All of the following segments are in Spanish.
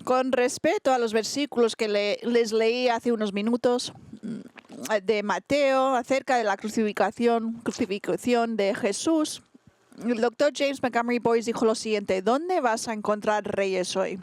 Con respecto a los versículos que les leí hace unos minutos de Mateo acerca de la crucifixión de Jesús, el doctor James Montgomery Boyce dijo lo siguiente: ¿dónde vas a encontrar reyes hoy?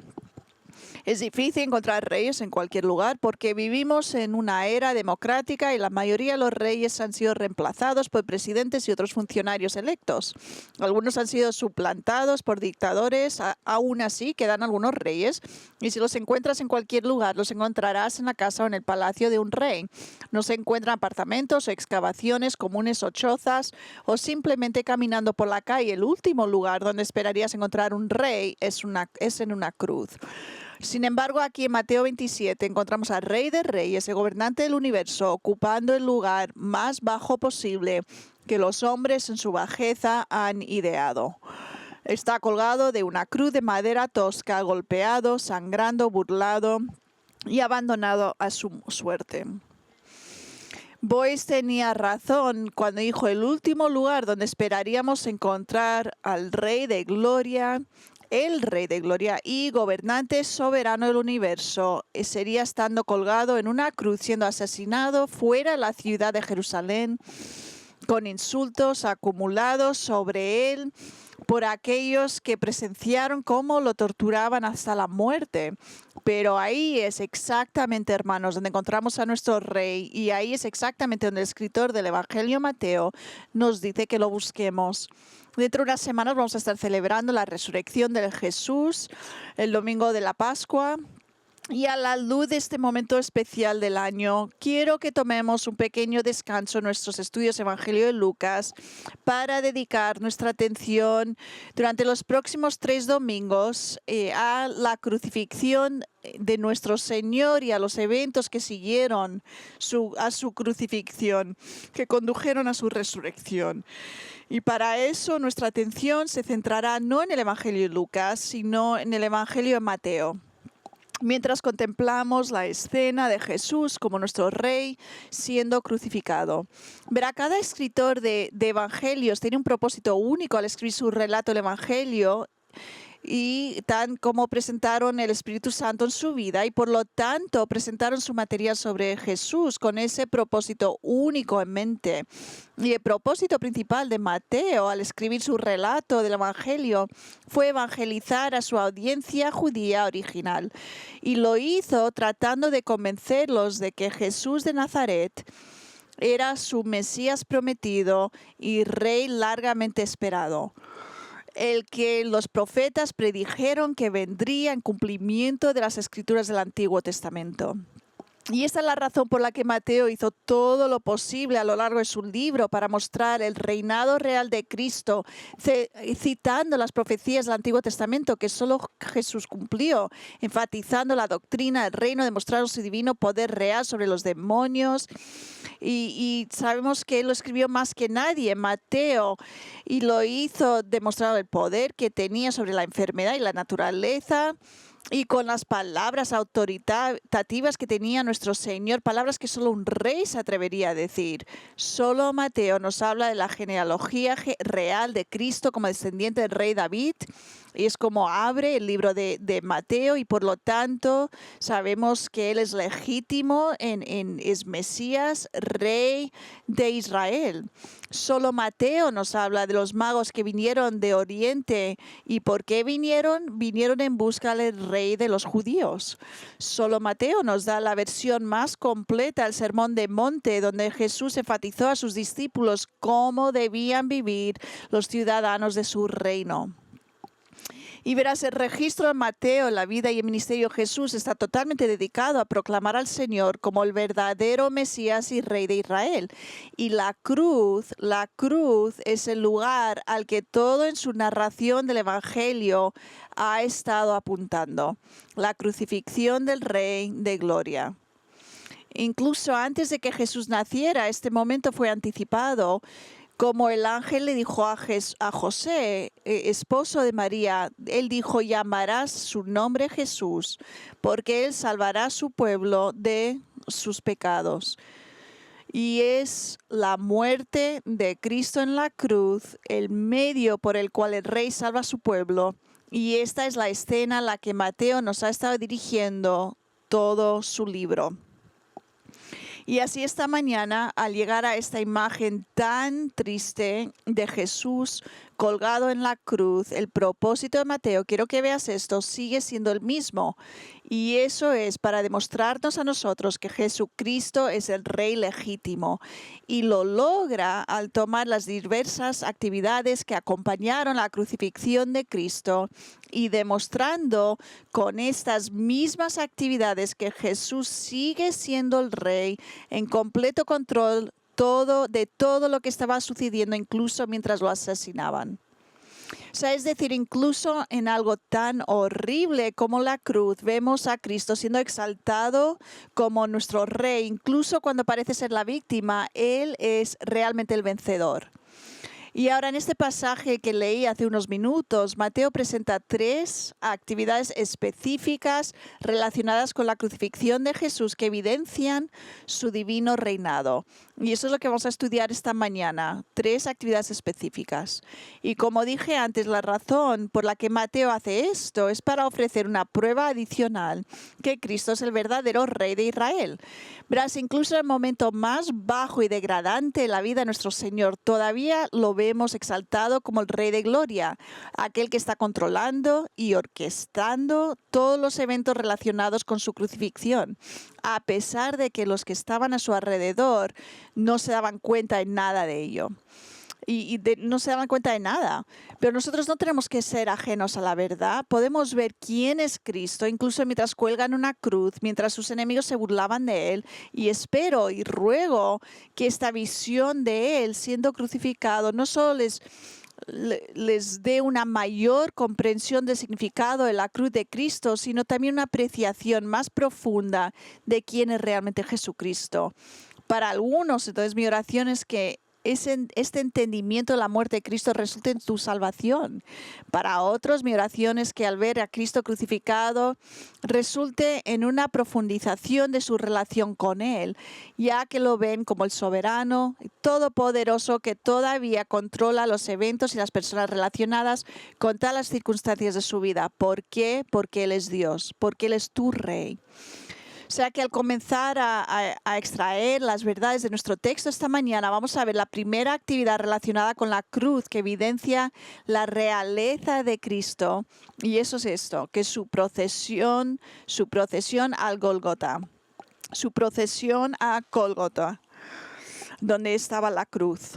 Es difícil encontrar reyes en cualquier lugar porque vivimos en una era democrática y la mayoría de los reyes han sido reemplazados por presidentes y otros funcionarios electos. Algunos han sido suplantados por dictadores, aún así quedan algunos reyes, y si los encuentras en cualquier lugar, los encontrarás en la casa o en el palacio de un rey. No se encuentran apartamentos o excavaciones comunes o chozas, o simplemente caminando por la calle. El último lugar donde esperarías encontrar un rey es en una cruz. Sin embargo, aquí en Mateo 27 encontramos al Rey de Reyes, el gobernante del universo, ocupando el lugar más bajo posible que los hombres en su bajeza han ideado. Está colgado de una cruz de madera tosca, golpeado, sangrando, burlado y abandonado a su suerte. Boyce tenía razón cuando dijo: el último lugar donde esperaríamos encontrar al Rey de Gloria, el Rey de Gloria y gobernante soberano del universo, sería estando colgado en una cruz, siendo asesinado fuera de la ciudad de Jerusalén, con insultos acumulados sobre él por aquellos que presenciaron cómo lo torturaban hasta la muerte. Pero ahí es exactamente, hermanos, donde encontramos a nuestro Rey, y ahí es exactamente donde el escritor del Evangelio Mateo nos dice que lo busquemos. Dentro de unas semanas vamos a estar celebrando la resurrección de Jesús, el domingo de la Pascua. Y a la luz de este momento especial del año, quiero que tomemos un pequeño descanso en nuestros estudios Evangelio de Lucas para dedicar nuestra atención durante los próximos 3 domingos a la crucifixión de nuestro Señor y a los eventos que siguieron a su crucifixión, que condujeron a su resurrección. Y para eso nuestra atención se centrará no en el Evangelio de Lucas, sino en el Evangelio de Mateo. Mientras contemplamos la escena de Jesús como nuestro Rey siendo crucificado. Verá, cada escritor de evangelios tiene un propósito único al escribir su relato del Evangelio, y tan como presentaron el Espíritu Santo en su vida, y por lo tanto presentaron su material sobre Jesús con ese propósito único en mente. Y el propósito principal de Mateo al escribir su relato del Evangelio fue evangelizar a su audiencia judía original, y lo hizo tratando de convencerlos de que Jesús de Nazaret era su Mesías prometido y Rey largamente esperado, el que los profetas predijeron que vendría en cumplimiento de las escrituras del Antiguo Testamento. Y esta es la razón por la que Mateo hizo todo lo posible a lo largo de su libro para mostrar el reinado real de Cristo, citando las profecías del Antiguo Testamento que solo Jesús cumplió, enfatizando la doctrina del reino, demostrando su divino poder real sobre los demonios. Y sabemos que él lo escribió más que nadie, Mateo, y lo hizo demostrando el poder que tenía sobre la enfermedad y la naturaleza, y con las palabras autoritativas que tenía nuestro Señor, palabras que solo un rey se atrevería a decir. Solo Mateo nos habla de la genealogía real de Cristo como descendiente del rey David, y es como abre el libro de Mateo, y por lo tanto sabemos que él es legítimo, es Mesías, rey de Israel. Solo Mateo nos habla de los magos que vinieron de Oriente. ¿Y por qué vinieron? Vinieron en busca del rey de los judíos. Solo Mateo nos da la versión más completa del Sermón del Monte, donde Jesús enfatizó a sus discípulos cómo debían vivir los ciudadanos de su reino. Y verás, el registro de Mateo, la vida y el ministerio de Jesús está totalmente dedicado a proclamar al Señor como el verdadero Mesías y Rey de Israel. Y la cruz es el lugar al que todo en su narración del Evangelio ha estado apuntando. La crucifixión del Rey de Gloria. Incluso antes de que Jesús naciera, este momento fue anticipado, como el ángel le dijo a José, esposo de María. Él dijo: llamarás su nombre Jesús, porque él salvará a su pueblo de sus pecados. Y es la muerte de Cristo en la cruz, el medio por el cual el Rey salva a su pueblo. Y esta es la escena a la que Mateo nos ha estado dirigiendo todo su libro. Y así esta mañana, al llegar a esta imagen tan triste de Jesús colgado en la cruz, el propósito de Mateo, quiero que veas esto, sigue siendo el mismo. Y eso es para demostrarnos a nosotros que Jesucristo es el Rey legítimo. Y lo logra al tomar las diversas actividades que acompañaron la crucifixión de Cristo y demostrando con estas mismas actividades que Jesús sigue siendo el Rey en completo control de todo lo que estaba sucediendo, incluso mientras lo asesinaban. O sea, es decir, incluso en algo tan horrible como la cruz, vemos a Cristo siendo exaltado como nuestro Rey. Incluso cuando parece ser la víctima, Él es realmente el vencedor. Y ahora en este pasaje que leí hace unos minutos, Mateo presenta 3 actividades específicas relacionadas con la crucifixión de Jesús que evidencian su divino reinado. Y eso es lo que vamos a estudiar esta mañana, 3 actividades específicas. Y como dije antes, la razón por la que Mateo hace esto es para ofrecer una prueba adicional que Cristo es el verdadero Rey de Israel. Verás, incluso en el momento más bajo y degradante de la vida de nuestro Señor, todavía lo vemos exaltado como el Rey de Gloria, aquel que está controlando y orquestando todos los eventos relacionados con su crucifixión, a pesar de que los que estaban a su alrededor no se daban cuenta de nada de ello. No se daban cuenta de nada. Pero nosotros no tenemos que ser ajenos a la verdad. Podemos ver quién es Cristo, incluso mientras cuelga en una cruz, mientras sus enemigos se burlaban de Él. Y espero y ruego que esta visión de Él siendo crucificado no solo les dé una mayor comprensión del significado de la cruz de Cristo, sino también una apreciación más profunda de quién es realmente Jesucristo. Para algunos, entonces, mi oración es que este entendimiento de la muerte de Cristo resulte en tu salvación. Para otros, mi oración es que al ver a Cristo crucificado resulte en una profundización de su relación con Él, ya que lo ven como el soberano, todopoderoso, que todavía controla los eventos y las personas relacionadas con todas las circunstancias de su vida. ¿Por qué? Porque Él es Dios, porque Él es tu Rey. O sea que al comenzar a extraer las verdades de nuestro texto esta mañana, vamos a ver la primera actividad relacionada con la cruz que evidencia la realeza de Cristo. Y eso es esto, que su procesión al Gólgota. Su procesión a Gólgota, donde estaba la cruz.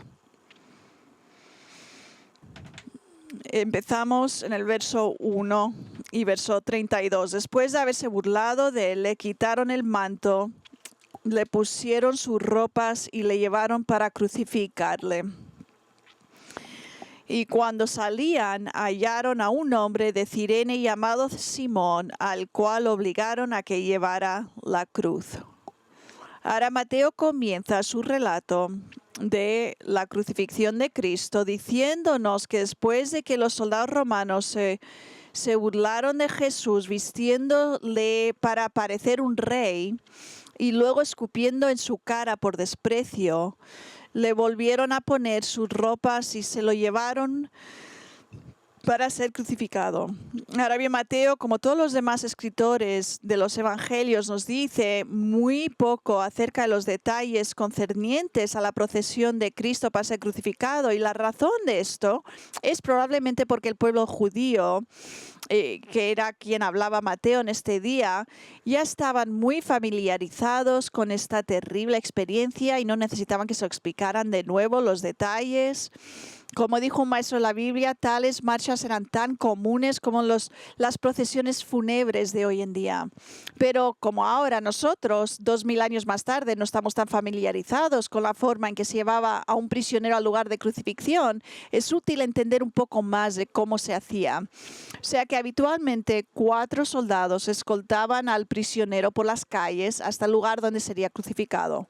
Empezamos en el verso 1 y verso 32. Después de haberse burlado de él, le quitaron el manto, le pusieron sus ropas y le llevaron para crucificarle. Y cuando salían, hallaron a un hombre de Cirene llamado Simón, al cual obligaron a que llevara la cruz. Ahora Mateo comienza su relato de la crucifixión de Cristo, diciéndonos que después de que los soldados romanos se burlaron de Jesús, vistiéndole para parecer un rey y luego escupiendo en su cara por desprecio, le volvieron a poner sus ropas y se lo llevaron para ser crucificado. Ahora bien, Mateo, como todos los demás escritores de los evangelios, nos dice muy poco acerca de los detalles concernientes a la procesión de Cristo para ser crucificado. Y la razón de esto es probablemente porque el pueblo judío, que era quien hablaba Mateo en este día, ya estaban muy familiarizados con esta terrible experiencia y no necesitaban que se explicaran de nuevo los detalles. Como dijo un maestro de la Biblia, tales marchas eran tan comunes como las procesiones fúnebres de hoy en día. Pero como ahora nosotros, 2000 años más tarde, no estamos tan familiarizados con la forma en que se llevaba a un prisionero al lugar de crucifixión, es útil entender un poco más de cómo se hacía. O sea que habitualmente 4 soldados escoltaban al prisionero por las calles hasta el lugar donde sería crucificado.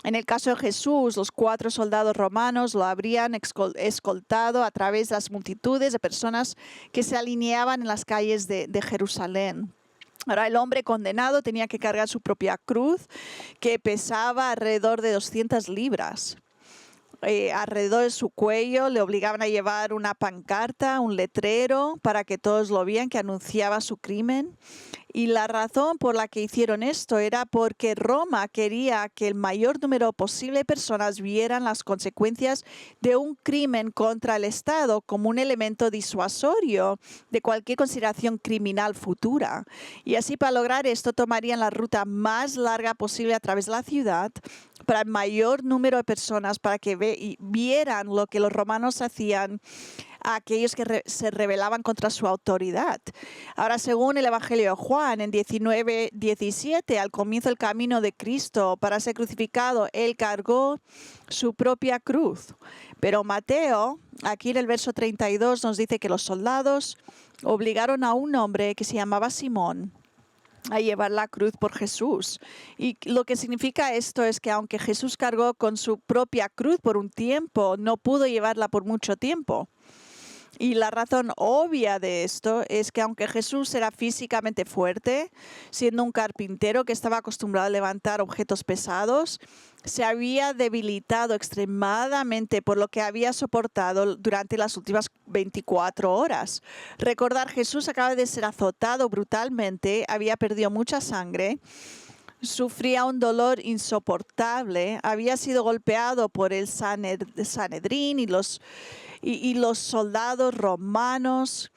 En el caso de Jesús, los 4 soldados romanos lo habrían escoltado a través de las multitudes de personas que se alineaban en las calles de Jerusalén. Ahora el hombre condenado tenía que cargar su propia cruz, que pesaba alrededor de 200 libras. Alrededor de su cuello le obligaban a llevar una pancarta, un letrero, para que todos lo vieran, que anunciaba su crimen. Y la razón por la que hicieron esto era porque Roma quería que el mayor número posible de personas vieran las consecuencias de un crimen contra el Estado como un elemento disuasorio de cualquier consideración criminal futura. Y así, para lograr esto, tomarían la ruta más larga posible a través de la ciudad para el mayor número de personas, para que vieran lo que los romanos hacían a aquellos que se rebelaban contra su autoridad. Ahora, según el Evangelio de Juan, en 19:17, al comienzo del camino de Cristo para ser crucificado, él cargó su propia cruz. Pero Mateo, aquí en el verso 32, nos dice que los soldados obligaron a un hombre que se llamaba Simón a llevar la cruz por Jesús. Y lo que significa esto es que aunque Jesús cargó con su propia cruz por un tiempo, no pudo llevarla por mucho tiempo. Y la razón obvia de esto es que aunque Jesús era físicamente fuerte, siendo un carpintero que estaba acostumbrado a levantar objetos pesados, se había debilitado extremadamente por lo que había soportado durante las últimas 24 horas. Recordar, Jesús acaba de ser azotado brutalmente, había perdido mucha sangre, sufría un dolor insoportable, había sido golpeado por el Sanedrín y los soldados romanos.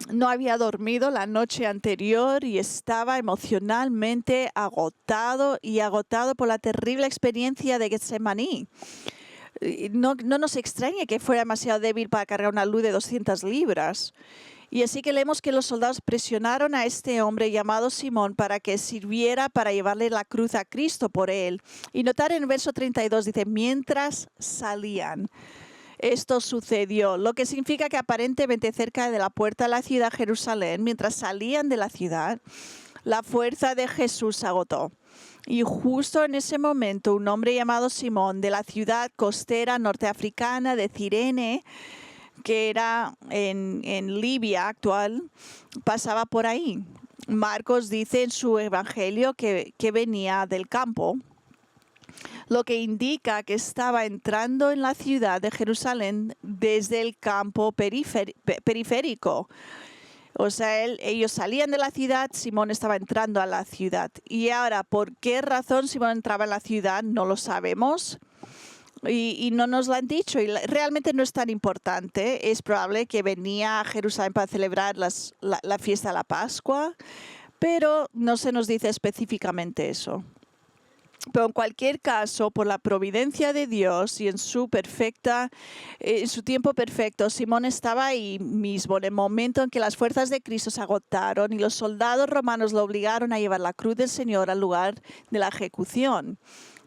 No había dormido la noche anterior y estaba emocionalmente agotado por la terrible experiencia de Getsemaní. No nos extrañe que fuera demasiado débil para cargar una luz de 200 libras. Y así que leemos que los soldados presionaron a este hombre llamado Simón para que sirviera para llevarle la cruz a Cristo por él. Y notar en el verso 32 dice, mientras salían. Esto sucedió, lo que significa que aparentemente cerca de la puerta de la ciudad de Jerusalén, mientras salían de la ciudad, la fuerza de Jesús se agotó. Y justo en ese momento, un hombre llamado Simón, de la ciudad costera norteafricana de Cirene, que era en Libia actual, pasaba por ahí. Marcos dice en su evangelio que venía del campo, lo que indica que estaba entrando en la ciudad de Jerusalén desde el campo periférico. O sea, ellos salían de la ciudad, Simón estaba entrando a la ciudad. Y ahora, ¿por qué razón Simón entraba en la ciudad? No lo sabemos. Y no nos lo han dicho. Y realmente no es tan importante. Es probable que venía a Jerusalén para celebrar la fiesta de la Pascua, pero no se nos dice específicamente eso. Pero en cualquier caso, por la providencia de Dios y en su tiempo perfecto, Simón estaba ahí mismo en el momento en que las fuerzas de Cristo se agotaron y los soldados romanos lo obligaron a llevar la cruz del Señor al lugar de la ejecución.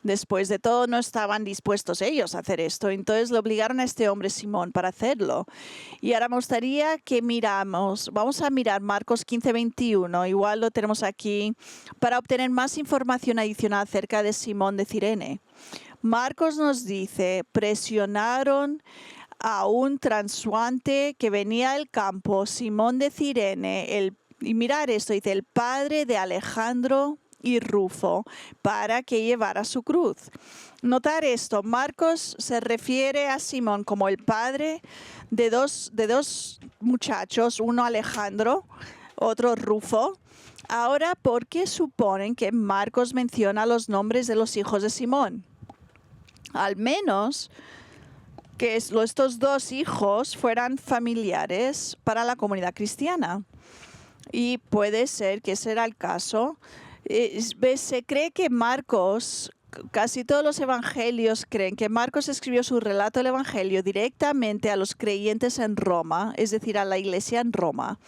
Después de todo, no estaban dispuestos ellos a hacer esto. Entonces le obligaron a este hombre Simón para hacerlo. Y ahora me gustaría que vamos a mirar Marcos 15:21. Igual lo tenemos aquí para obtener más información adicional acerca de Simón de Cirene. Marcos nos dice, presionaron a un transuante que venía del campo, Simón de Cirene, y mirar esto, dice, el padre de Alejandro y Rufo, para que llevara su cruz. Notar esto, Marcos se refiere a Simón como el padre de dos muchachos, uno Alejandro, otro Rufo. Ahora, ¿por qué suponen que Marcos menciona los nombres de los hijos de Simón? Al menos que estos dos hijos fueran familiares para la comunidad cristiana. Y puede ser que ese era el caso. Se cree que Marcos, casi todos los evangelios creen que Marcos escribió su relato del evangelio directamente a los creyentes en Roma, es decir, a la iglesia en Roma,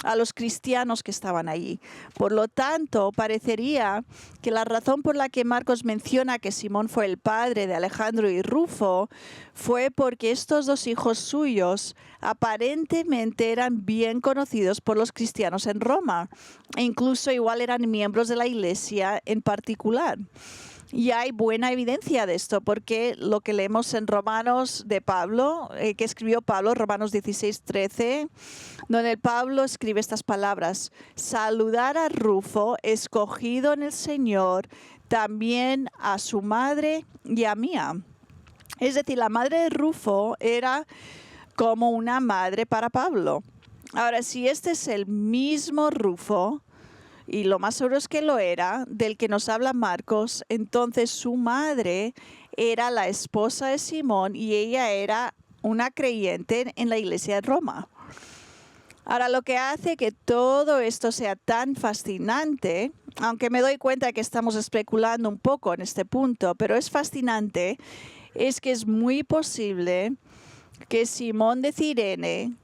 a los cristianos que estaban allí. Por lo tanto, parecería que la razón por la que Marcos menciona que Simón fue el padre de Alejandro y Rufo fue porque estos dos hijos suyos aparentemente eran bien conocidos por los cristianos en Roma e incluso igual eran miembros de la iglesia en particular. Y hay buena evidencia de esto, porque lo que leemos en Romanos de Pablo, que escribió Pablo, Romanos 16:13, donde Pablo escribe estas palabras: saludar a Rufo, escogido en el Señor, también a su madre y a mía. Es decir, la madre de Rufo era como una madre para Pablo. Ahora, si este es el mismo Rufo, y lo más seguro es que lo era, del que nos habla Marcos, entonces su madre era la esposa de Simón y ella era una creyente en la iglesia de Roma. Ahora, lo que hace que todo esto sea tan fascinante, aunque me doy cuenta que estamos especulando un poco en este punto, pero es fascinante, es que es muy posible que Simón de Cirene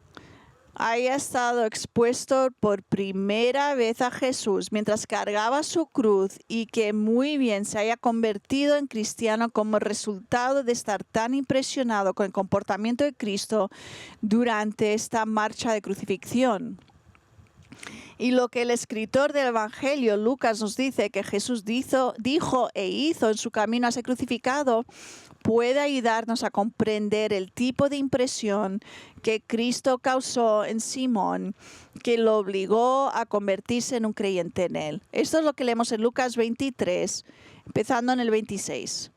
haya estado expuesto por primera vez a Jesús mientras cargaba su cruz y que muy bien se haya convertido en cristiano como resultado de estar tan impresionado con el comportamiento de Cristo durante esta marcha de crucifixión. Y lo que el escritor del Evangelio, Lucas, nos dice que Jesús dijo e hizo en su camino a ser crucificado, puede ayudarnos a comprender el tipo de impresión que Cristo causó en Simón, que lo obligó a convertirse en un creyente en él. Esto es lo que leemos en Lucas 23, empezando en el 26.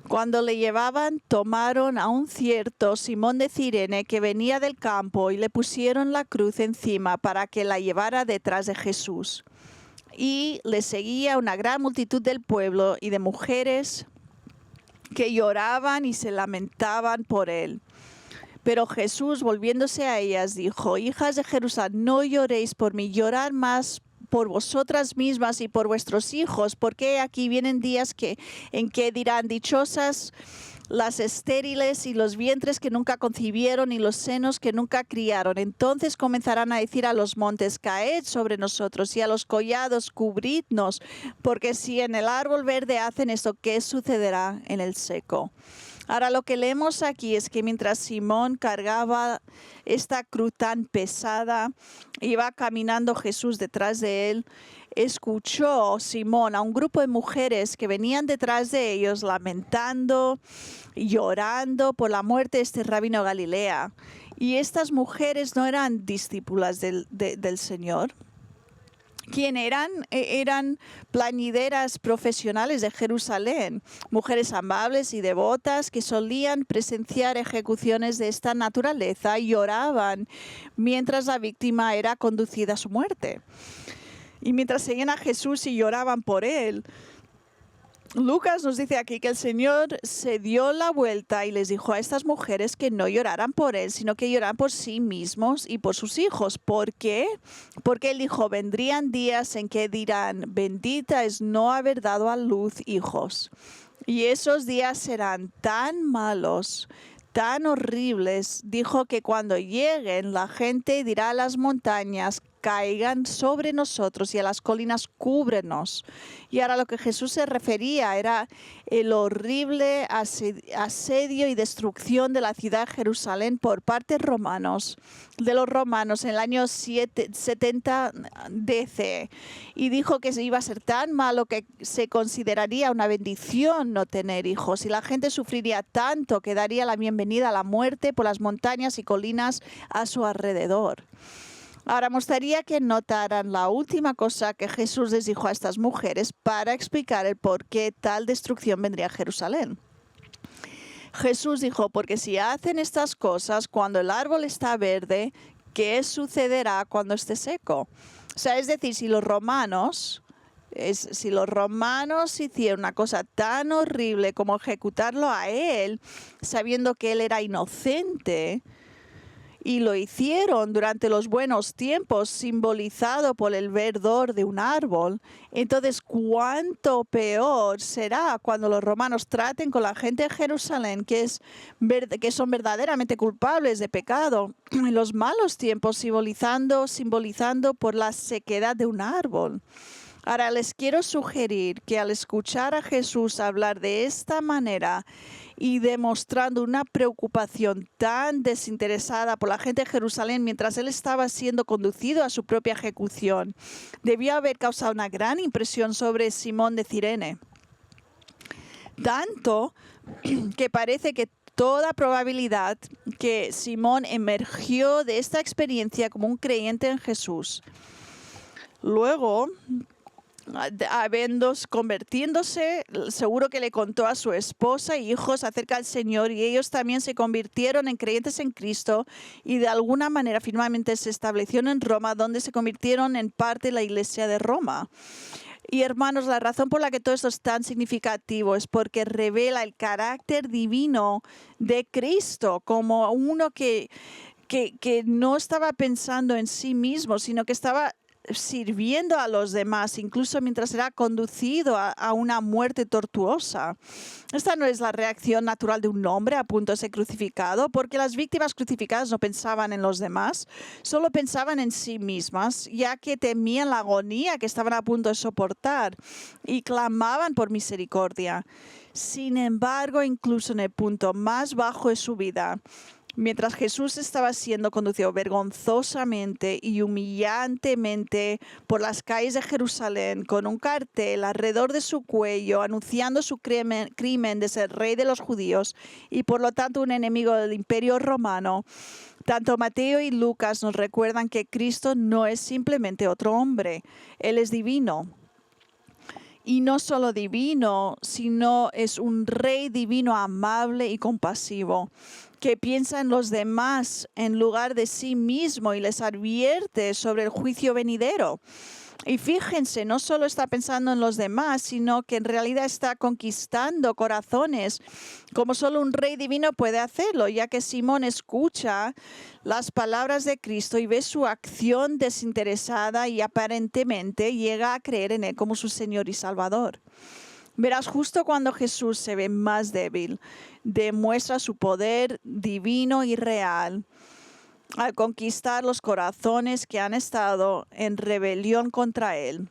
Cuando le llevaban, tomaron a un cierto Simón de Cirene que venía del campo y le pusieron la cruz encima para que la llevara detrás de Jesús. Y le seguía una gran multitud del pueblo y de mujeres que lloraban y se lamentaban por él. Pero Jesús, volviéndose a ellas, dijo: hijas de Jerusalén, no lloréis por mí, llorad más por vosotras mismas y por vuestros hijos, porque aquí vienen días en que dirán: dichosas las estériles y los vientres que nunca concibieron y los senos que nunca criaron. Entonces comenzarán a decir a los montes: caed sobre nosotros, y a los collados: cubridnos, porque si en el árbol verde hacen esto, ¿qué sucederá en el seco? Ahora, lo que leemos aquí es que mientras Simón cargaba esta cruz tan pesada, iba caminando Jesús detrás de él, escuchó Simón a un grupo de mujeres que venían detrás de ellos lamentando, llorando por la muerte de este rabino de Galilea. Y estas mujeres no eran discípulas del Señor. ¿Quién eran? Eran plañideras profesionales de Jerusalén, mujeres amables y devotas que solían presenciar ejecuciones de esta naturaleza y lloraban mientras la víctima era conducida a su muerte. Y mientras seguían a Jesús y lloraban por él, Lucas nos dice aquí que el Señor se dio la vuelta y les dijo a estas mujeres que no lloraran por él, sino que lloraran por sí mismos y por sus hijos. ¿Por qué? Porque él dijo: vendrían días en que dirán: bendita es no haber dado a luz hijos. Y esos días serán tan malos, tan horribles, dijo, que cuando lleguen la gente dirá a las montañas: caigan sobre nosotros, y a las colinas: cúbrenos. Y ahora lo que Jesús se refería era el horrible asedio y destrucción de la ciudad de Jerusalén por parte de los romanos en el año 70 DC. Y dijo que iba a ser tan malo que se consideraría una bendición no tener hijos, y la gente sufriría tanto que daría la bienvenida a la muerte por las montañas y colinas a su alrededor. Ahora, me gustaría que notaran la última cosa que Jesús les dijo a estas mujeres para explicar el por qué tal destrucción vendría a Jerusalén. Jesús dijo: porque si hacen estas cosas cuando el árbol está verde, ¿qué sucederá cuando esté seco? O sea, es decir, si los romanos hicieron una cosa tan horrible como ejecutarlo a él, sabiendo que él era inocente, y lo hicieron durante los buenos tiempos, simbolizado por el verdor de un árbol, entonces ¿cuánto peor será cuando los romanos traten con la gente de Jerusalén que son verdaderamente culpables de pecado en los malos tiempos, simbolizando por la sequedad de un árbol? Ahora les quiero sugerir que al escuchar a Jesús hablar de esta manera y demostrando una preocupación tan desinteresada por la gente de Jerusalén mientras él estaba siendo conducido a su propia ejecución, debió haber causado una gran impresión sobre Simón de Cirene. Tanto que parece que toda probabilidad que Simón emergió de esta experiencia como un creyente en Jesús. Luego, convirtiéndose, seguro que le contó a su esposa y hijos acerca del Señor, y ellos también se convirtieron en creyentes en Cristo y de alguna manera finalmente se establecieron en Roma, donde se convirtieron en parte de la Iglesia de Roma. Y hermanos, la razón por la que todo esto es tan significativo es porque revela el carácter divino de Cristo como uno que no estaba pensando en sí mismo, sino que estaba sirviendo a los demás, incluso mientras era conducido a una muerte tortuosa. Esta no es la reacción natural de un hombre a punto de ser crucificado, porque las víctimas crucificadas no pensaban en los demás, solo pensaban en sí mismas, ya que temían la agonía que estaban a punto de soportar y clamaban por misericordia. Sin embargo, incluso en el punto más bajo de su vida, mientras Jesús estaba siendo conducido vergonzosamente y humillantemente por las calles de Jerusalén con un cartel alrededor de su cuello anunciando su crimen de ser rey de los judíos y por lo tanto un enemigo del imperio romano, tanto Mateo y Lucas nos recuerdan que Cristo no es simplemente otro hombre, Él es divino. Y no solo divino, sino es un rey divino amable y compasivo, que piensa en los demás en lugar de sí mismo y les advierte sobre el juicio venidero. Y fíjense, no solo está pensando en los demás, sino que en realidad está conquistando corazones, como solo un rey divino puede hacerlo, ya que Simón escucha las palabras de Cristo y ve su acción desinteresada y aparentemente llega a creer en Él como su Señor y Salvador. Verás, justo cuando Jesús se ve más débil, demuestra su poder divino y real al conquistar los corazones que han estado en rebelión contra Él.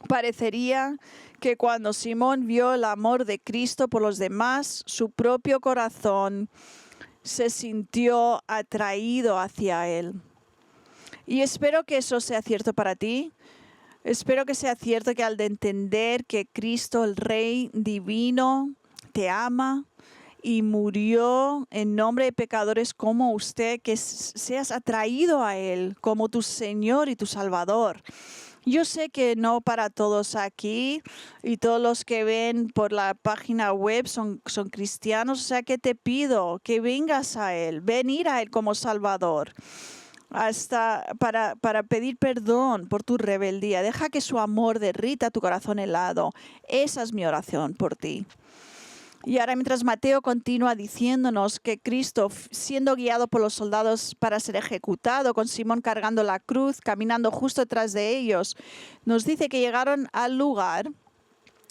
Parecería que cuando Simón vio el amor de Cristo por los demás, su propio corazón se sintió atraído hacia Él. Y espero que eso sea cierto para ti. Espero que sea cierto que al de entender que Cristo, el Rey divino, te ama y murió en nombre de pecadores como usted, que seas atraído a Él como tu Señor y tu Salvador. Yo sé que no para todos aquí y todos los que ven por la página web son cristianos, o sea que te pido que vengas a Él, venir a Él como Salvador. Hasta para pedir perdón por tu rebeldía. Deja que su amor derrita tu corazón helado. Esa es mi oración por ti. Y ahora mientras Mateo continúa diciéndonos que Cristo, siendo guiado por los soldados para ser ejecutado, con Simón cargando la cruz, caminando justo detrás de ellos, nos dice que llegaron al lugar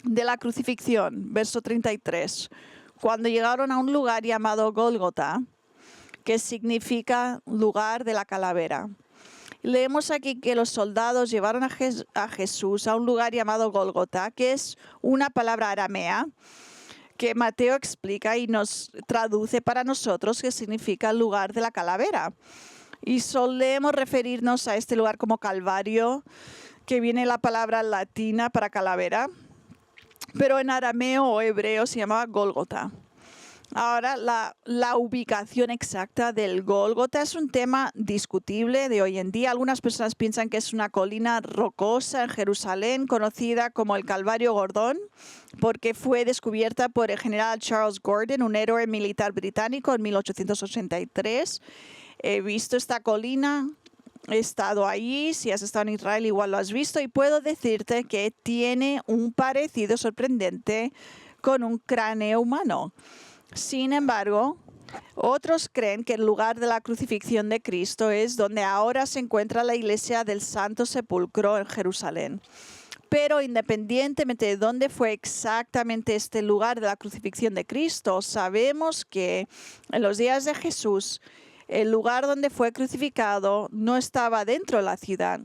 de la crucifixión, verso 33, cuando llegaron a un lugar llamado Gólgota, que significa lugar de la calavera. Leemos aquí que los soldados llevaron a Jesús a un lugar llamado Gólgota, que es una palabra aramea, que Mateo explica y nos traduce para nosotros que significa lugar de la calavera. Y solemos referirnos a este lugar como Calvario, que viene la palabra latina para calavera, pero en arameo o hebreo se llamaba Gólgota. Ahora, la ubicación exacta del Gólgota es un tema discutible de hoy en día. Algunas personas piensan que es una colina rocosa en Jerusalén, conocida como el Calvario Gordón, porque fue descubierta por el general Charles Gordon, un héroe militar británico, en 1883. He visto esta colina, he estado allí, si has estado en Israel igual lo has visto, y puedo decirte que tiene un parecido sorprendente con un cráneo humano. Sin embargo, otros creen que el lugar de la crucifixión de Cristo es donde ahora se encuentra la iglesia del Santo Sepulcro en Jerusalén. Pero independientemente de dónde fue exactamente este lugar de la crucifixión de Cristo, sabemos que en los días de Jesús, el lugar donde fue crucificado no estaba dentro de la ciudad,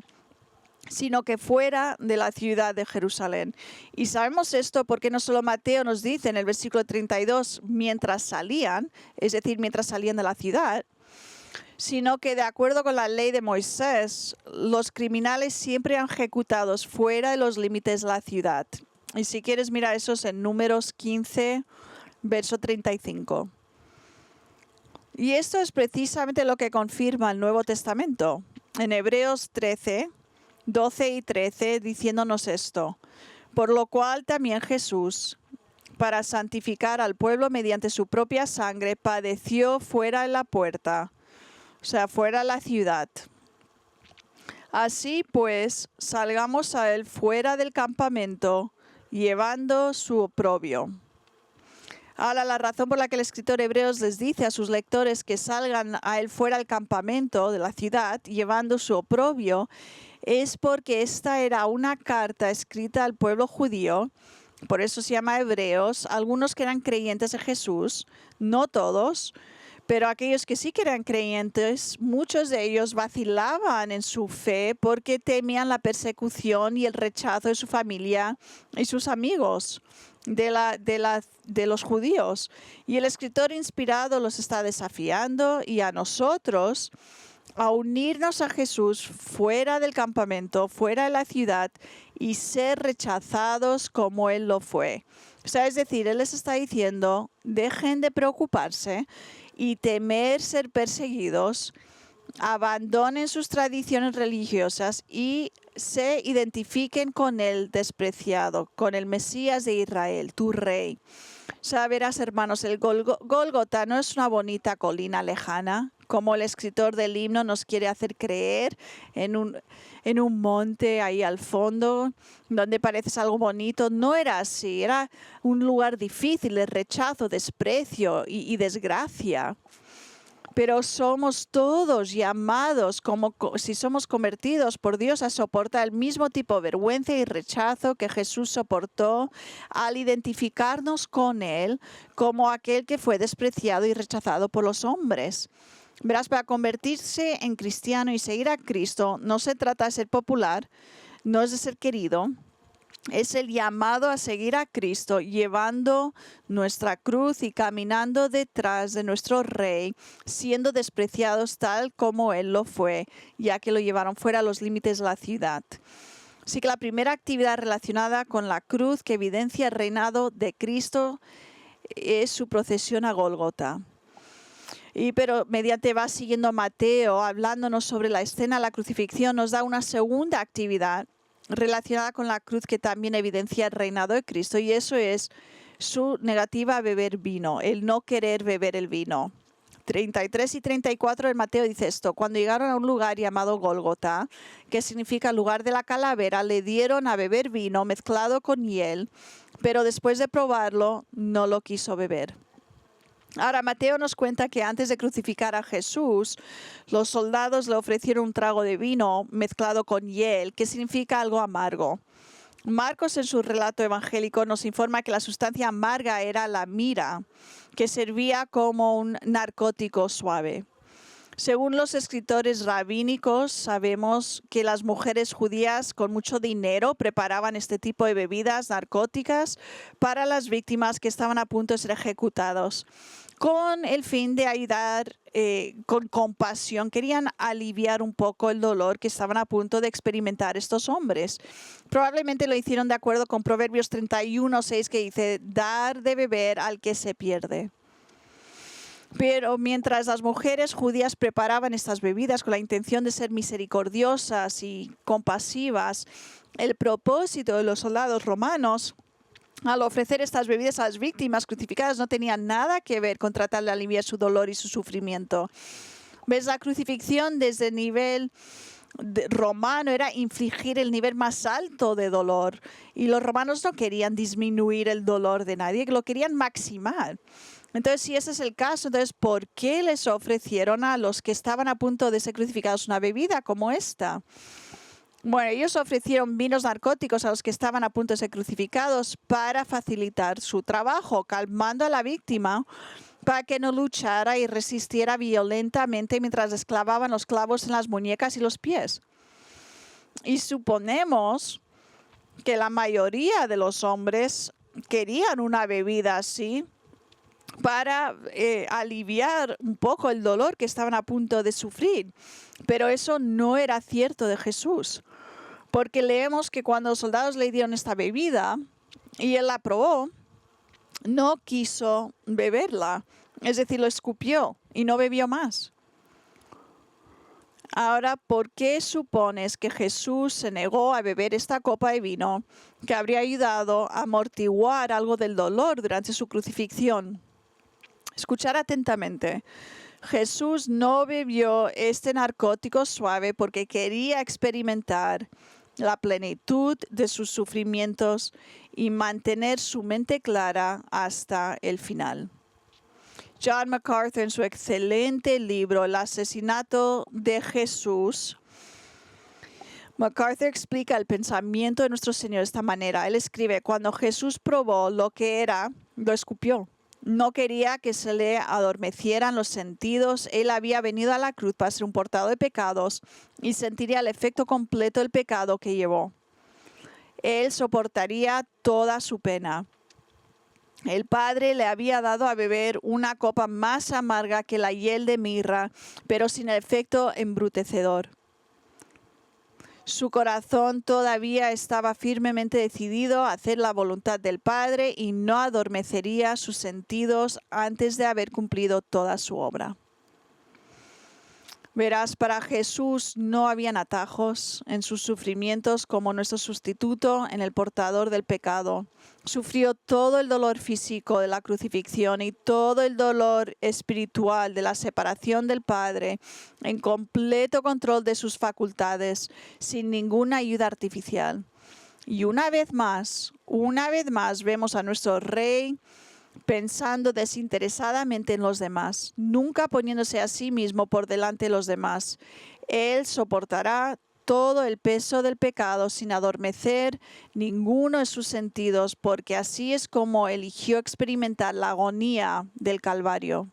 sino que fuera de la ciudad de Jerusalén. Y sabemos esto porque no solo Mateo nos dice en el versículo 32, mientras salían, es decir, mientras salían de la ciudad, sino que de acuerdo con la ley de Moisés, los criminales siempre eran ejecutados fuera de los límites de la ciudad. Y si quieres mirar eso es en Números 15, verso 35. Y esto es precisamente lo que confirma el Nuevo Testamento. En Hebreos 13, 12 y 13, diciéndonos esto. Por lo cual también Jesús, para santificar al pueblo mediante su propia sangre, padeció fuera de la puerta, o sea, fuera de la ciudad. Así pues, salgamos a él fuera del campamento, llevando su oprobio. Ahora, la razón por la que el escritor Hebreos les dice a sus lectores que salgan a él fuera del campamento de la ciudad, llevando su oprobio, es porque esta era una carta escrita al pueblo judío, por eso se llama Hebreos, algunos que eran creyentes de Jesús, no todos, pero aquellos que sí que eran creyentes, muchos de ellos vacilaban en su fe porque temían la persecución y el rechazo de su familia y sus amigos de los judíos. Y el escritor inspirado los está desafiando y a nosotros a unirnos a Jesús fuera del campamento, fuera de la ciudad y ser rechazados como Él lo fue. O sea, es decir, Él les está diciendo, dejen de preocuparse y temer ser perseguidos, abandonen sus tradiciones religiosas y se identifiquen con el despreciado, con el Mesías de Israel, tu rey. O sea, verás, hermanos, el Gólgota no es una bonita colina lejana, como el escritor del himno nos quiere hacer creer, en un monte ahí al fondo, donde pareces algo bonito. No era así, era un lugar difícil de rechazo, desprecio y desgracia. Pero somos todos llamados, como si somos convertidos por Dios, a soportar el mismo tipo de vergüenza y rechazo que Jesús soportó al identificarnos con Él como aquel que fue despreciado y rechazado por los hombres. Verás, para convertirse en cristiano y seguir a Cristo no se trata de ser popular, no es de ser querido. Es el llamado a seguir a Cristo, llevando nuestra cruz y caminando detrás de nuestro Rey, siendo despreciados tal como Él lo fue, ya que lo llevaron fuera a los límites de la ciudad. Así que la primera actividad relacionada con la cruz que evidencia el reinado de Cristo es su procesión a Gólgota. Pero mediante va siguiendo a Mateo, hablándonos sobre la escena de la crucifixión, nos da una segunda actividad relacionada con la cruz que también evidencia el reinado de Cristo, y eso es su negativa a beber vino, el no querer beber el vino. 33 y 34 de Mateo dice esto: cuando llegaron a un lugar llamado Gólgota, que significa lugar de la calavera, le dieron a beber vino mezclado con hiel, pero después de probarlo no lo quiso beber. Ahora, Mateo nos cuenta que antes de crucificar a Jesús, los soldados le ofrecieron un trago de vino mezclado con hiel, que significa algo amargo. Marcos, en su relato evangélico, nos informa que la sustancia amarga era la mira, que servía como un narcótico suave. Según los escritores rabínicos, sabemos que las mujeres judías con mucho dinero preparaban este tipo de bebidas narcóticas para las víctimas que estaban a punto de ser ejecutados, con el fin de ayudar con compasión. Querían aliviar un poco el dolor que estaban a punto de experimentar estos hombres. Probablemente lo hicieron de acuerdo con Proverbios 31:6, que dice: dar de beber al que se pierde. Pero mientras las mujeres judías preparaban estas bebidas con la intención de ser misericordiosas y compasivas, el propósito de los soldados romanos al ofrecer estas bebidas a las víctimas crucificadas no tenía nada que ver con tratar de aliviar su dolor y su sufrimiento. ¿Ves? La crucifixión desde el nivel romano era infligir el nivel más alto de dolor, y los romanos no querían disminuir el dolor de nadie, lo querían maximar. Entonces, si ese es el caso, entonces, ¿por qué les ofrecieron a los que estaban a punto de ser crucificados una bebida como esta? Bueno, ellos ofrecieron vinos narcóticos a los que estaban a punto de ser crucificados para facilitar su trabajo, calmando a la víctima para que no luchara y resistiera violentamente mientras les clavaban los clavos en las muñecas y los pies. Y suponemos que la mayoría de los hombres querían una bebida así para aliviar un poco el dolor que estaban a punto de sufrir. Pero eso no era cierto de Jesús, porque leemos que cuando los soldados le dieron esta bebida y él la probó, no quiso beberla, es decir, lo escupió y no bebió más. Ahora, ¿por qué supones que Jesús se negó a beber esta copa de vino que habría ayudado a amortiguar algo del dolor durante su crucifixión? Escuchar atentamente. Jesús no bebió este narcótico suave porque quería experimentar la plenitud de sus sufrimientos y mantener su mente clara hasta el final. John MacArthur, en su excelente libro El asesinato de Jesús, MacArthur explica el pensamiento de nuestro Señor de esta manera. Él escribe: cuando Jesús probó lo que era, lo escupió. No quería que se le adormecieran los sentidos. Él había venido a la cruz para ser un portador de pecados y sentiría el efecto completo del pecado que llevó. Él soportaría toda su pena. El Padre le había dado a beber una copa más amarga que la hiel de mirra, pero sin el efecto embrutecedor. Su corazón todavía estaba firmemente decidido a hacer la voluntad del Padre y no adormecería sus sentidos antes de haber cumplido toda su obra. Verás, para Jesús no habían atajos en sus sufrimientos como nuestro sustituto en el portador del pecado. Sufrió todo el dolor físico de la crucifixión y todo el dolor espiritual de la separación del Padre, en completo control de sus facultades, sin ninguna ayuda artificial. Y una vez más vemos a nuestro Rey pensando desinteresadamente en los demás, nunca poniéndose a sí mismo por delante de los demás. Él soportará todo el peso del pecado sin adormecer ninguno de sus sentidos, porque así es como eligió experimentar la agonía del Calvario.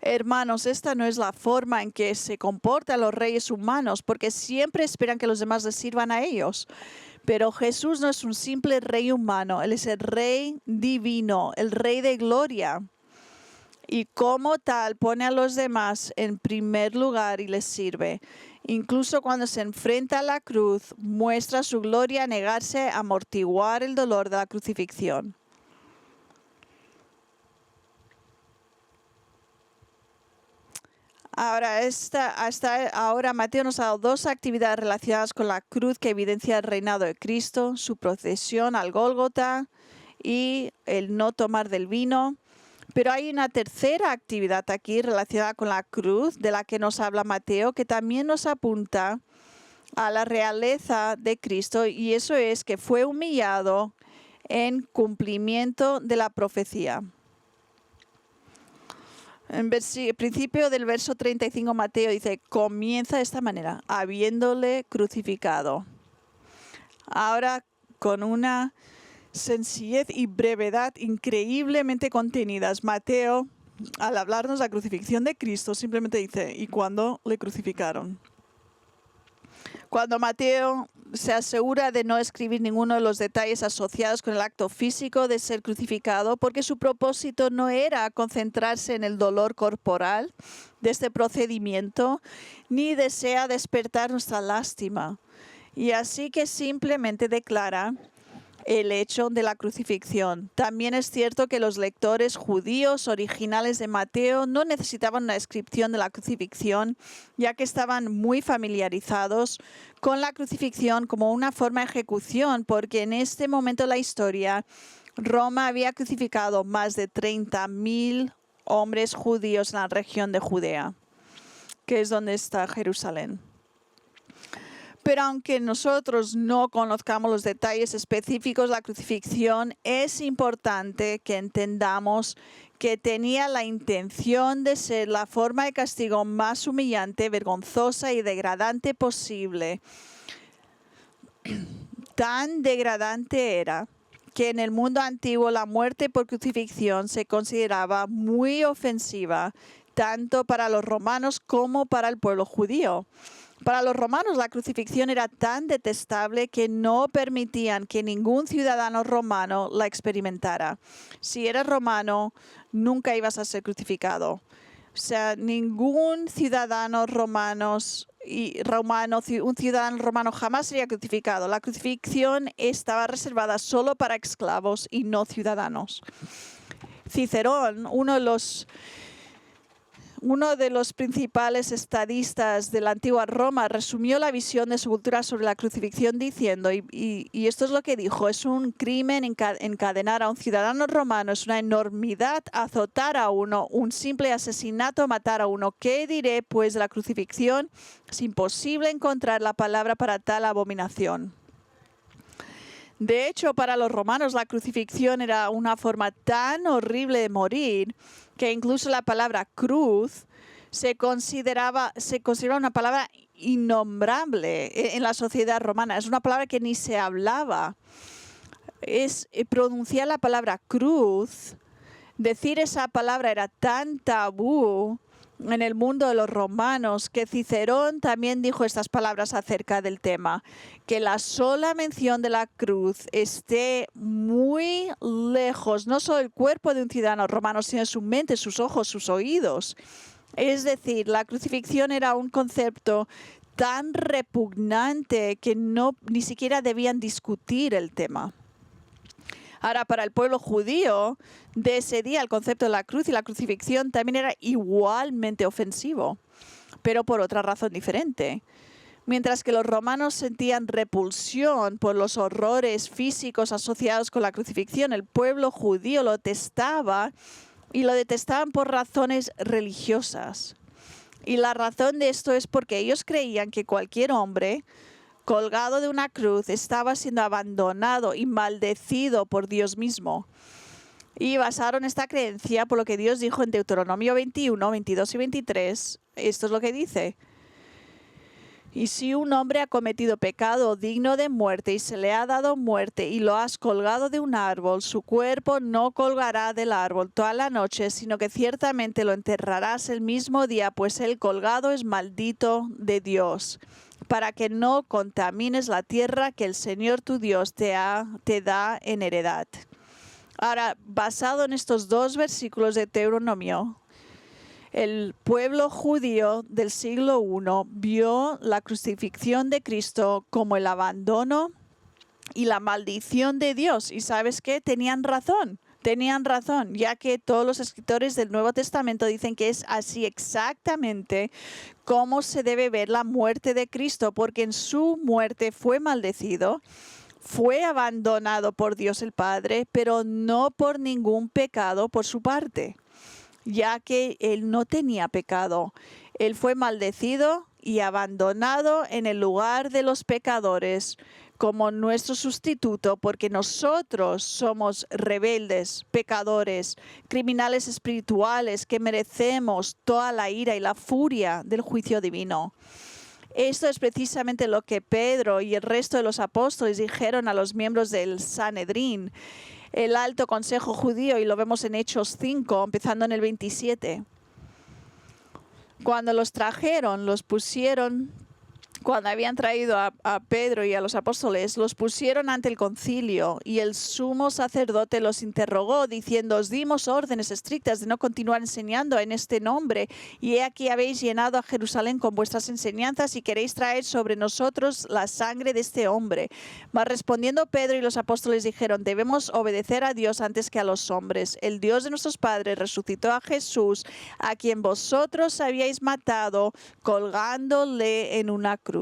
Hermanos, esta no es la forma en que se comportan los reyes humanos, porque siempre esperan que los demás les sirvan a ellos. Pero Jesús no es un simple rey humano, Él es el rey divino, el rey de gloria. Y como tal pone a los demás en primer lugar y les sirve. Incluso cuando se enfrenta a la cruz, muestra su gloria a negarse a amortiguar el dolor de la crucifixión. Ahora, hasta ahora Mateo nos ha dado dos actividades relacionadas con la cruz que evidencia el reinado de Cristo, su procesión al Gólgota y el no tomar del vino. Pero hay una tercera actividad aquí relacionada con la cruz de la que nos habla Mateo, que también nos apunta a la realeza de Cristo, y eso es que fue humillado en cumplimiento de la profecía. En principio del verso 35, Mateo dice, comienza de esta manera, habiéndole crucificado. Ahora, con una sencillez y brevedad increíblemente contenidas, Mateo, al hablarnos de la crucifixión de Cristo, simplemente dice, ¿y cuándo le crucificaron? Cuando Mateo se asegura de no escribir ninguno de los detalles asociados con el acto físico de ser crucificado, porque su propósito no era concentrarse en el dolor corporal de este procedimiento, ni desea despertar nuestra lástima. Y así que simplemente declara el hecho de la crucifixión. También es cierto que los lectores judíos originales de Mateo no necesitaban una descripción de la crucifixión, ya que estaban muy familiarizados con la crucifixión como una forma de ejecución, porque en este momento de la historia Roma había crucificado más de 30,000 hombres judíos en la región de Judea, que es donde está Jerusalén. Pero aunque nosotros no conozcamos los detalles específicos de la crucifixión, es importante que entendamos que tenía la intención de ser la forma de castigo más humillante, vergonzosa y degradante posible. Tan degradante era que en el mundo antiguo la muerte por crucifixión se consideraba muy ofensiva, tanto para los romanos como para el pueblo judío. Para los romanos la crucifixión era tan detestable que no permitían que ningún ciudadano romano la experimentara. Si eras romano, nunca ibas a ser crucificado. O sea, ningún ciudadano un ciudadano romano jamás sería crucificado. La crucifixión estaba reservada solo para esclavos y no ciudadanos. Cicerón, uno de los principales estadistas de la antigua Roma, resumió la visión de su cultura sobre la crucifixión diciendo, y esto es lo que dijo: es un crimen encadenar a un ciudadano romano, es una enormidad azotar a uno, un simple asesinato matar a uno. ¿Qué diré pues de la crucifixión? Es imposible encontrar la palabra para tal abominación. De hecho, para los romanos la crucifixión era una forma tan horrible de morir que incluso la palabra cruz se consideraba una palabra innombrable en la sociedad romana. Es una palabra que ni se hablaba. Pronunciar la palabra cruz, decir esa palabra era tan tabú en el mundo de los romanos que Cicerón también dijo estas palabras acerca del tema: que la sola mención de la cruz esté muy lejos, no solo del cuerpo de un ciudadano romano, sino de su mente, sus ojos, sus oídos. Es decir, la crucifixión era un concepto tan repugnante que ni siquiera debían discutir el tema. Ahora, para el pueblo judío de ese día, el concepto de la cruz y la crucifixión también era igualmente ofensivo, pero por otra razón diferente. Mientras que los romanos sentían repulsión por los horrores físicos asociados con la crucifixión, el pueblo judío lo detestaba, y lo detestaban por razones religiosas. Y la razón de esto es porque ellos creían que cualquier hombre colgado de una cruz estaba siendo abandonado y maldecido por Dios mismo. Y basaron esta creencia por lo que Dios dijo en Deuteronomio 21, 22 y 23. Esto es lo que dice: y si un hombre ha cometido pecado digno de muerte y se le ha dado muerte y lo has colgado de un árbol, su cuerpo no colgará del árbol toda la noche, sino que ciertamente lo enterrarás el mismo día, pues el colgado es maldito de Dios, para que no contamines la tierra que el Señor tu Dios te da en heredad. Ahora, basado en estos dos versículos de Deuteronomio, el pueblo judío del siglo I vio la crucifixión de Cristo como el abandono y la maldición de Dios. ¿Y sabes qué? Tenían razón, ya que todos los escritores del Nuevo Testamento dicen que es así exactamente como se debe ver la muerte de Cristo, porque en su muerte fue maldecido, fue abandonado por Dios el Padre, pero no por ningún pecado por su parte, ya que él no tenía pecado. Él fue maldecido y abandonado en el lugar de los pecadores como nuestro sustituto, porque nosotros somos rebeldes, pecadores, criminales espirituales que merecemos toda la ira y la furia del juicio divino. Esto es precisamente lo que Pedro y el resto de los apóstoles dijeron a los miembros del Sanedrín, el alto consejo judío, y lo vemos en Hechos 5, empezando en el 27. Cuando los trajeron, cuando habían traído a Pedro y a los apóstoles, los pusieron ante el concilio, y el sumo sacerdote los interrogó, diciendo: os dimos órdenes estrictas de no continuar enseñando en este nombre, y he aquí habéis llenado a Jerusalén con vuestras enseñanzas y queréis traer sobre nosotros la sangre de este hombre. Mas respondiendo Pedro y los apóstoles dijeron: debemos obedecer a Dios antes que a los hombres. El Dios de nuestros padres resucitó a Jesús, a quien vosotros habíais matado colgándole en una cruz.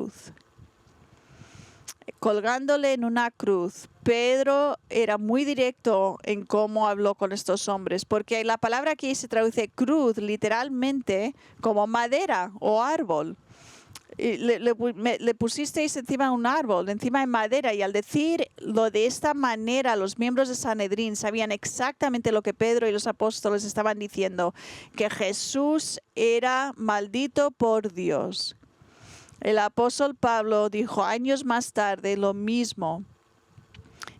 Colgándole en una cruz. Pedro era muy directo en cómo habló con estos hombres, porque la palabra aquí se traduce cruz literalmente como madera o árbol. Le pusisteis encima de un árbol, encima de madera, y al decirlo de esta manera, los miembros de Sanedrín sabían exactamente lo que Pedro y los apóstoles estaban diciendo, que Jesús era maldito por Dios. El apóstol Pablo dijo años más tarde lo mismo.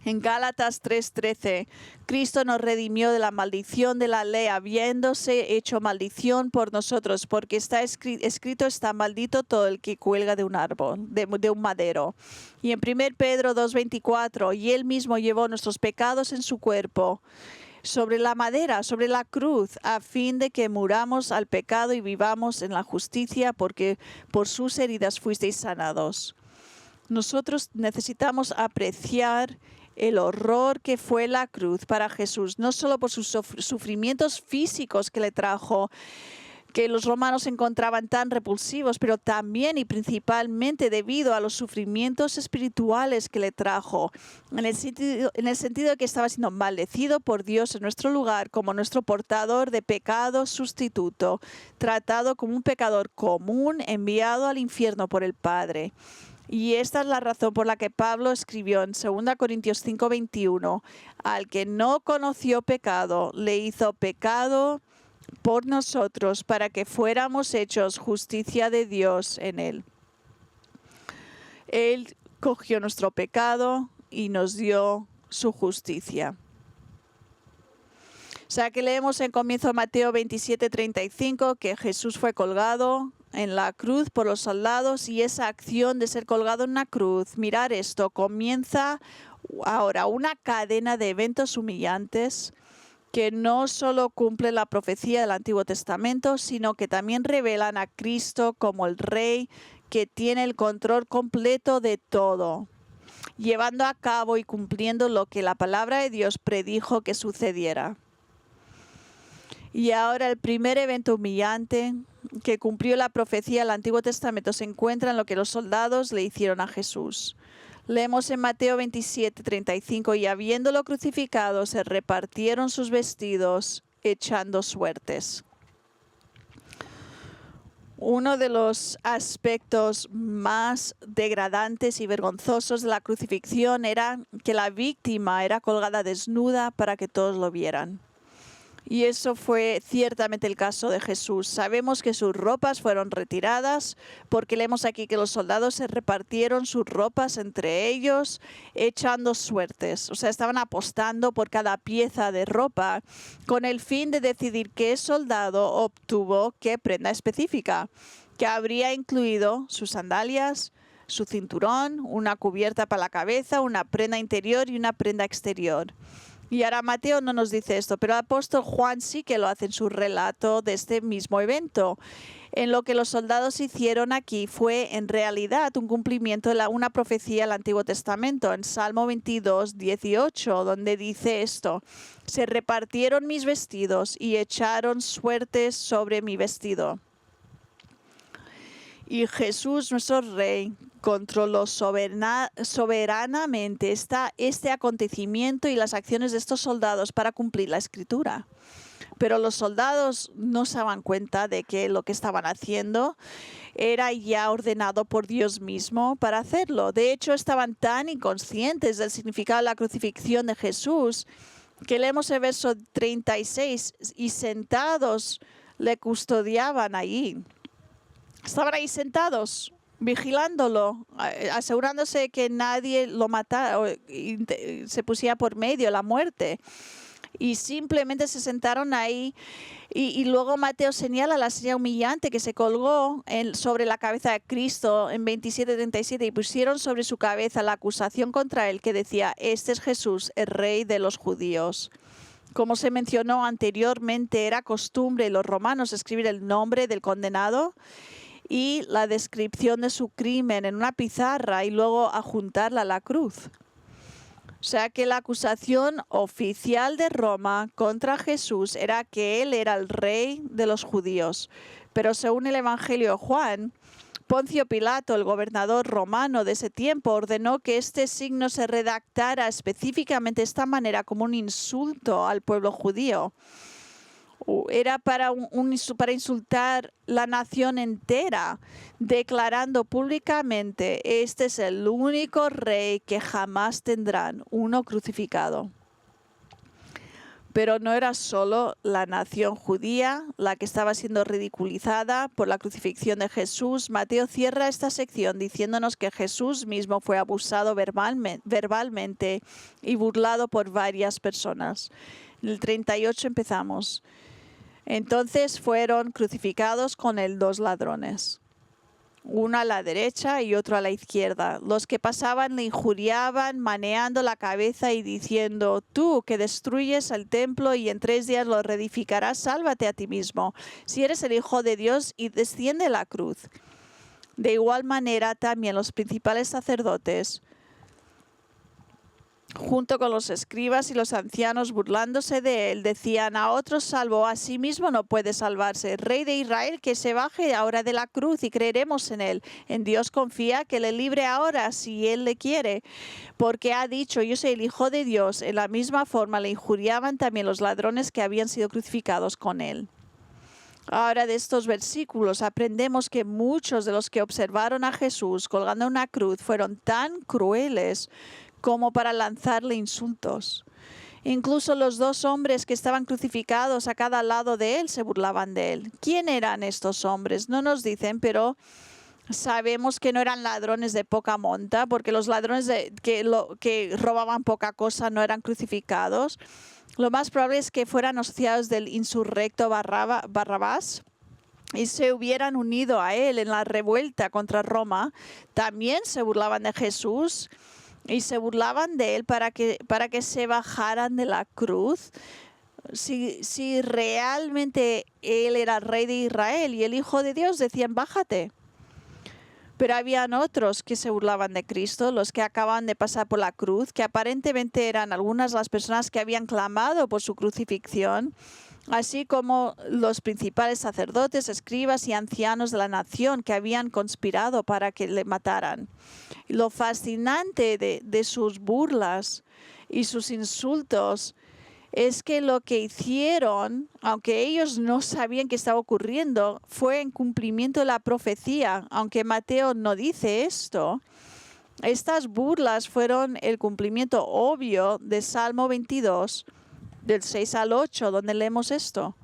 En Gálatas 3:13, Cristo nos redimió de la maldición de la ley, habiéndose hecho maldición por nosotros, porque está escrito, está maldito todo el que cuelga de un árbol, de un madero. Y en 1 Pedro 2:24, y Él mismo llevó nuestros pecados en su cuerpo, sobre la madera, sobre la cruz, a fin de que muramos al pecado y vivamos en la justicia, porque por sus heridas fuisteis sanados. Nosotros necesitamos apreciar el horror que fue la cruz para Jesús, no solo por sus sufrimientos físicos que le trajo, que los romanos encontraban tan repulsivos, pero también y principalmente debido a los sufrimientos espirituales que le trajo, en el sentido de que estaba siendo maldecido por Dios en nuestro lugar como nuestro portador de pecado sustituto, tratado como un pecador común enviado al infierno por el Padre. Y esta es la razón por la que Pablo escribió en 2 Corintios 5:21, al que no conoció pecado, le hizo pecado por nosotros para que fuéramos hechos justicia de Dios en él. Él cogió nuestro pecado y nos dio su justicia. O sea que leemos en comienzo de Mateo 27:35 que Jesús fue colgado en la cruz por los soldados, y esa acción de ser colgado en una cruz, mirar esto, comienza ahora una cadena de eventos humillantes que no solo cumple la profecía del Antiguo Testamento, sino que también revelan a Cristo como el Rey que tiene el control completo de todo, llevando a cabo y cumpliendo lo que la palabra de Dios predijo que sucediera. Y ahora el primer evento humillante que cumplió la profecía del Antiguo Testamento se encuentra en lo que los soldados le hicieron a Jesús. Leemos en Mateo 27:35, y habiéndolo crucificado, se repartieron sus vestidos, echando suertes. Uno de los aspectos más degradantes y vergonzosos de la crucifixión era que la víctima era colgada desnuda para que todos lo vieran. Y eso fue ciertamente el caso de Jesús. Sabemos que sus ropas fueron retiradas, porque leemos aquí que los soldados se repartieron sus ropas entre ellos, echando suertes. O sea, estaban apostando por cada pieza de ropa con el fin de decidir qué soldado obtuvo qué prenda específica, que habría incluido sus sandalias, su cinturón, una cubierta para la cabeza, una prenda interior y una prenda exterior. Y ahora Mateo no nos dice esto, pero el apóstol Juan sí que lo hace en su relato de este mismo evento. En lo que los soldados hicieron aquí fue en realidad un cumplimiento de una profecía del Antiguo Testamento, en Salmo 22:18, donde dice esto: se repartieron mis vestidos y echaron suertes sobre mi vestido. Y Jesús, nuestro Rey, controló soberanamente este acontecimiento y las acciones de estos soldados para cumplir la Escritura. Pero los soldados no se daban cuenta de que lo que estaban haciendo era ya ordenado por Dios mismo para hacerlo. De hecho, estaban tan inconscientes del significado de la crucifixión de Jesús que leemos el verso 36, y sentados le custodiaban allí. Estaban ahí sentados, vigilándolo, asegurándose de que nadie lo matara o se pusiera por medio la muerte. Y simplemente se sentaron ahí. Y luego Mateo señala la señal humillante que se colgó sobre la cabeza de Cristo en 27:37, y pusieron sobre su cabeza la acusación contra él que decía: este es Jesús, el Rey de los judíos. Como se mencionó anteriormente, era costumbre de los romanos escribir el nombre del condenado y la descripción de su crimen en una pizarra y luego adjuntarla a la cruz. O sea que la acusación oficial de Roma contra Jesús era que él era el Rey de los judíos. Pero según el Evangelio de Juan, Poncio Pilato, el gobernador romano de ese tiempo, ordenó que este signo se redactara específicamente de esta manera como un insulto al pueblo judío. Era para insultar la nación entera, declarando públicamente: este es el único rey que jamás tendrán, uno crucificado. Pero no era solo la nación judía la que estaba siendo ridiculizada por la crucifixión de Jesús. Mateo cierra esta sección diciéndonos que Jesús mismo fue abusado verbalmente y burlado por varias personas. En el 38 empezamos. Entonces fueron crucificados con él 2 ladrones, uno a la derecha y otro a la izquierda. Los que pasaban le injuriaban, meneando la cabeza y diciendo: tú que destruyes el templo y en 3 días lo reedificarás, sálvate a ti mismo. Si eres el Hijo de Dios, y desciende la cruz. De igual manera también los principales sacerdotes, junto con los escribas y los ancianos, burlándose de él, decían: a otros salvó, a sí mismo no puede salvarse. Rey de Israel, que se baje ahora de la cruz y creeremos en él. En Dios confía, que le libre ahora si él le quiere, porque ha dicho: yo soy el Hijo de Dios. En la misma forma le injuriaban también los ladrones que habían sido crucificados con él. Ahora, de estos versículos aprendemos que muchos de los que observaron a Jesús colgando una cruz fueron tan crueles como para lanzarle insultos. Incluso los 2 hombres que estaban crucificados a cada lado de él se burlaban de él. ¿Quién eran estos hombres? No nos dicen, pero sabemos que no eran ladrones de poca monta, porque los ladrones que robaban poca cosa no eran crucificados. Lo más probable es que fueran asociados del insurrecto Barrabás y se hubieran unido a él en la revuelta contra Roma. También se burlaban de Jesús y se burlaban de él para que se bajaran de la cruz. Si realmente él era el rey de Israel y el Hijo de Dios, decían: bájate. Pero habían otros que se burlaban de Cristo, los que acaban de pasar por la cruz, que aparentemente eran algunas de las personas que habían clamado por su crucifixión, así como los principales sacerdotes, escribas y ancianos de la nación que habían conspirado para que le mataran. Y lo fascinante de sus burlas y sus insultos es que lo que hicieron, aunque ellos no sabían qué estaba ocurriendo, fue en cumplimiento de la profecía. Aunque Mateo no dice esto, estas burlas fueron el cumplimiento obvio de Salmo 22, del 6 al 8, donde leemos esto.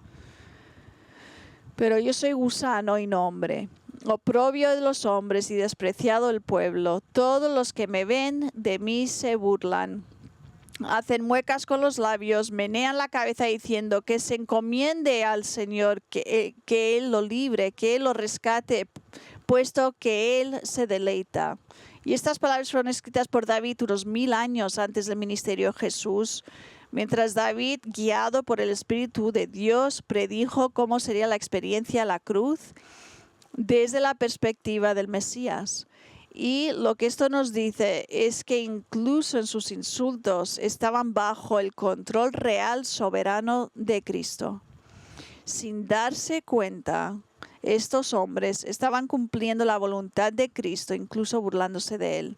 Pero yo soy gusano y no hombre, oprobio de los hombres y despreciado del pueblo. Todos los que me ven de mí se burlan. Hacen muecas con los labios, menean la cabeza diciendo: que se encomiende al Señor, que Él lo libre, que Él lo rescate, puesto que Él se deleita. Y estas palabras fueron escritas por David unos 1000 años antes del ministerio de Jesús, mientras David, guiado por el Espíritu de Dios, predijo cómo sería la experiencia de la cruz desde la perspectiva del Mesías. Y lo que esto nos dice es que incluso en sus insultos estaban bajo el control real soberano de Cristo. Sin darse cuenta, estos hombres estaban cumpliendo la voluntad de Cristo, incluso burlándose de él.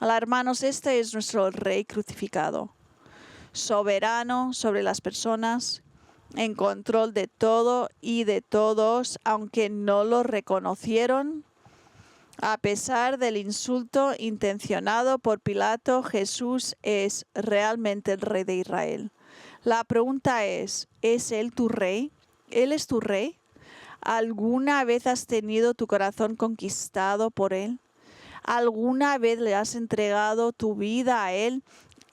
Hola, hermanos, este es nuestro Rey crucificado, soberano sobre las personas, en control de todo y de todos, aunque no lo reconocieron. A pesar del insulto intencionado por Pilato, Jesús es realmente el Rey de Israel. La pregunta ¿es Él tu Rey? ¿Él es tu Rey? ¿Alguna vez has tenido tu corazón conquistado por Él? ¿Alguna vez le has entregado tu vida a Él?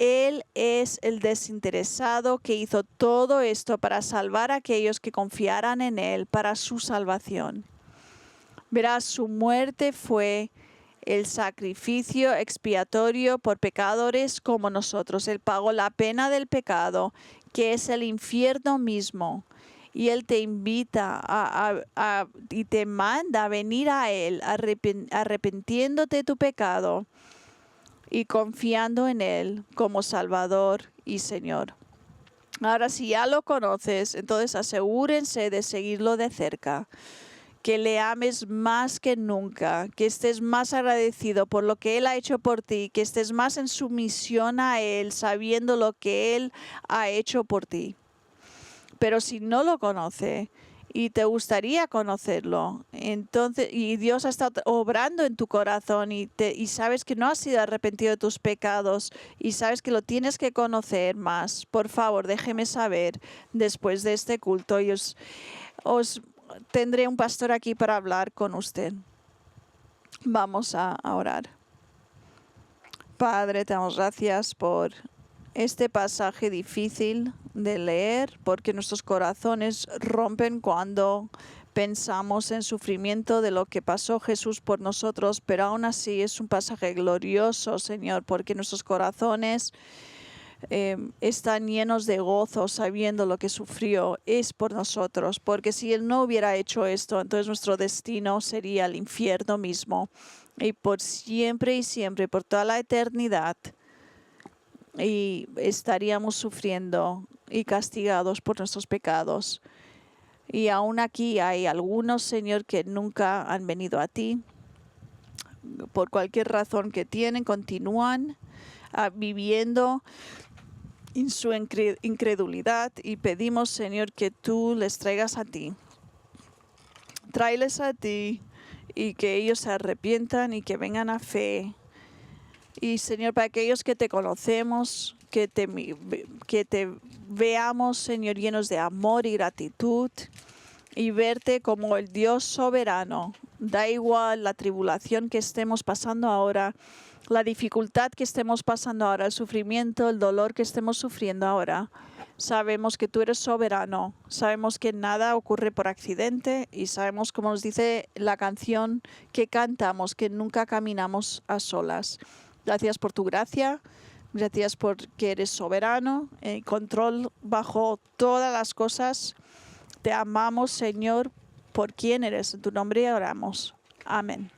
Él es el desinteresado que hizo todo esto para salvar a aquellos que confiaran en Él para su salvación. Verás, su muerte fue el sacrificio expiatorio por pecadores como nosotros. Él pagó la pena del pecado, que es el infierno mismo. Y Él te invita y te manda a venir a Él, arrepintiéndote de tu pecado y confiando en Él como Salvador y Señor. Ahora, si ya lo conoces, entonces asegúrense de seguirlo de cerca. Que le ames más que nunca, que estés más agradecido por lo que Él ha hecho por ti, que estés más en sumisión a Él, sabiendo lo que Él ha hecho por ti. Pero si no lo conoce y te gustaría conocerlo. Entonces, y Dios ha estado obrando en tu corazón y sabes que no has sido arrepentido de tus pecados y sabes que lo tienes que conocer más. Por favor, déjeme saber después de este culto y os tendré un pastor aquí para hablar con usted. Vamos a orar. Padre, te damos gracias por este pasaje difícil de leer, porque nuestros corazones rompen cuando pensamos en sufrimiento de lo que pasó Jesús por nosotros, pero aún así es un pasaje glorioso, Señor, porque nuestros corazones están llenos de gozo sabiendo lo que sufrió es por nosotros, porque si Él no hubiera hecho esto, entonces nuestro destino sería el infierno mismo, y por siempre y siempre, por toda la eternidad, y estaríamos sufriendo y castigados por nuestros pecados. Y aún aquí hay algunos, Señor, que nunca han venido a ti. Por cualquier razón que tienen, continúan viviendo en su incredulidad y pedimos, Señor, que tú les traigas a ti. Tráeles a ti y que ellos se arrepientan y que vengan a fe. Y, Señor, para aquellos que te conocemos, que te veamos, Señor, llenos de amor y gratitud y verte como el Dios soberano. Da igual la tribulación que estemos pasando ahora, la dificultad que estemos pasando ahora, el sufrimiento, el dolor que estemos sufriendo ahora. Sabemos que tú eres soberano, sabemos que nada ocurre por accidente y sabemos, como nos dice la canción que cantamos, que nunca caminamos a solas. Gracias por tu gracia, gracias porque eres soberano, en control bajo todas las cosas. Te amamos, Señor, por quien eres. En tu nombre oramos. Amén.